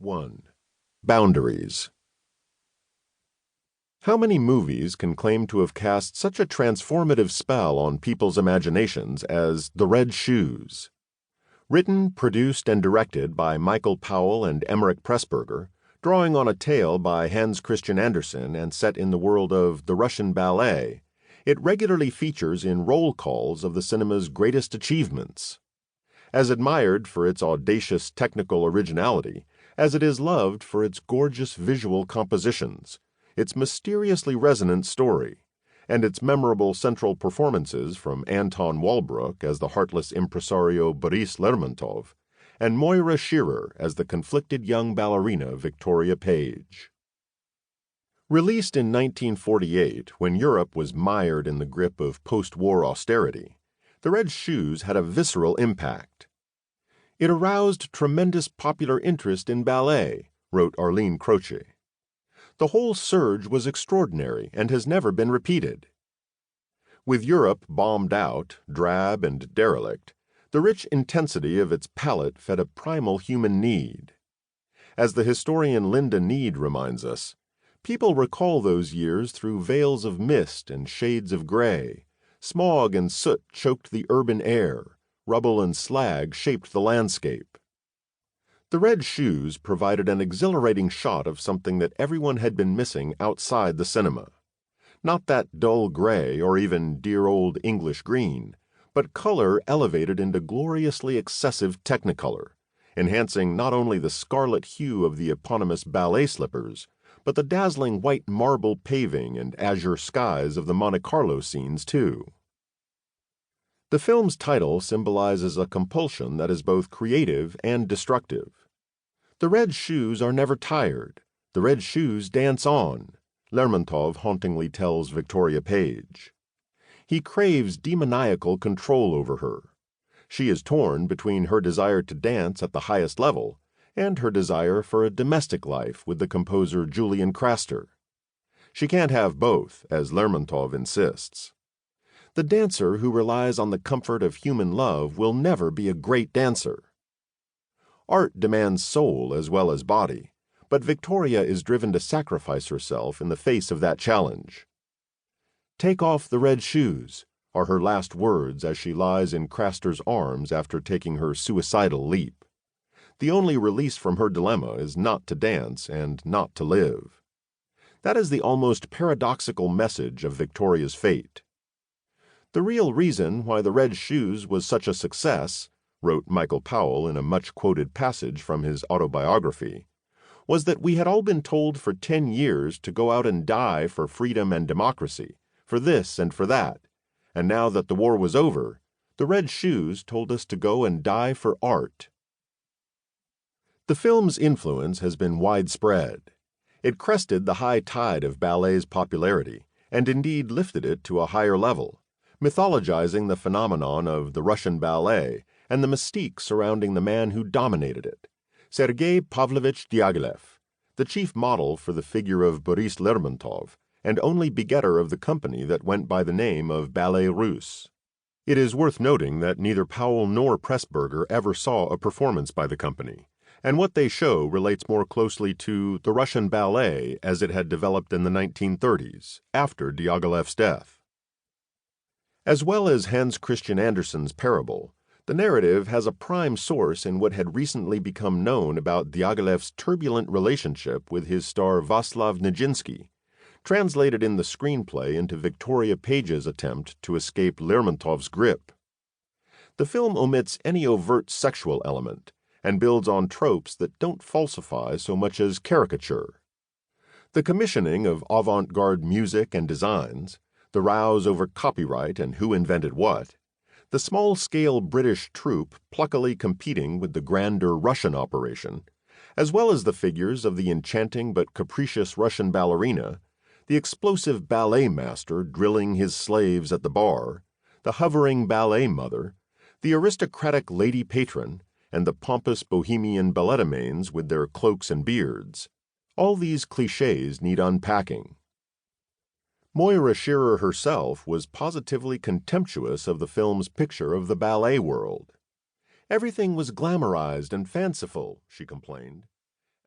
1. Boundaries. How many movies can claim to have cast such a transformative spell on people's imaginations as The Red Shoes? Written, produced, and directed by Michael Powell and Emmerich Pressburger, drawing on a tale by Hans Christian Andersen and set in the world of the Russian ballet, it regularly features in roll calls of the cinema's greatest achievements. As admired for its audacious technical originality as it is loved for its gorgeous visual compositions, its mysteriously resonant story, and its memorable central performances from Anton Walbrook as the heartless impresario Boris Lermontov, and Moira Shearer as the conflicted young ballerina Victoria Page. Released in 1948, when Europe was mired in the grip of post-war austerity, The Red Shoes had a visceral impact. It aroused tremendous popular interest in ballet, wrote Arlene Croce. The whole surge was extraordinary and has never been repeated. With Europe bombed out, drab and derelict, the rich intensity of its palette fed a primal human need. As the historian Linda Need reminds us, people recall those years through veils of mist and shades of gray. Smog and soot choked the urban air. Rubble and slag shaped the landscape. The Red Shoes provided an exhilarating shot of something that everyone had been missing outside the cinema. Not that dull gray or even dear old English green, but color elevated into gloriously excessive technicolor, enhancing not only the scarlet hue of the eponymous ballet slippers, but the dazzling white marble paving and azure skies of the Monte Carlo scenes, too. The film's title symbolizes a compulsion that is both creative and destructive. The Red Shoes are never tired. The Red Shoes dance on, Lermontov hauntingly tells Victoria Page. He craves demoniacal control over her. She is torn between her desire to dance at the highest level and her desire for a domestic life with the composer Julian Craster. She can't have both, as Lermontov insists. The dancer who relies on the comfort of human love will never be a great dancer. Art demands soul as well as body, but Victoria is driven to sacrifice herself in the face of that challenge. "Take off the red shoes," are her last words as she lies in Craster's arms after taking her suicidal leap. The only release from her dilemma is not to dance and not to live. That is the almost paradoxical message of Victoria's fate. The real reason why The Red Shoes was such a success, wrote Michael Powell in a much-quoted passage from his autobiography, was that we had all been told for 10 years to go out and die for freedom and democracy, for this and for that, and now that the war was over, The Red Shoes told us to go and die for art. The film's influence has been widespread. It crested the high tide of ballet's popularity, and indeed lifted it to a higher level, mythologizing the phenomenon of the Russian ballet and the mystique surrounding the man who dominated it, Serge Pavlovich Diaghilev, the chief model for the figure of Boris Lermontov and only begetter of the company that went by the name of Ballets Russes. It is worth noting that neither Powell nor Pressburger ever saw a performance by the company, and what they show relates more closely to the Russian ballet as it had developed in the 1930s, after Diaghilev's death. As well as Hans Christian Andersen's Parable, the narrative has a prime source in what had recently become known about Diaghilev's turbulent relationship with his star Vaslav Nijinsky, translated in the screenplay into Victoria Page's attempt to escape Lermontov's grip. The film omits any overt sexual element and builds on tropes that don't falsify so much as caricature. The commissioning of avant-garde music and designs, the rows over copyright and who invented what, the small-scale British troupe pluckily competing with the grander Russian operation, as well as the figures of the enchanting but capricious Russian ballerina, the explosive ballet master drilling his slaves at the bar, the hovering ballet mother, the aristocratic lady patron, and the pompous bohemian ballettimains with their cloaks and beards. All these clichés need unpacking. Moira Shearer herself was positively contemptuous of the film's picture of the ballet world. Everything was glamorized and fanciful, she complained.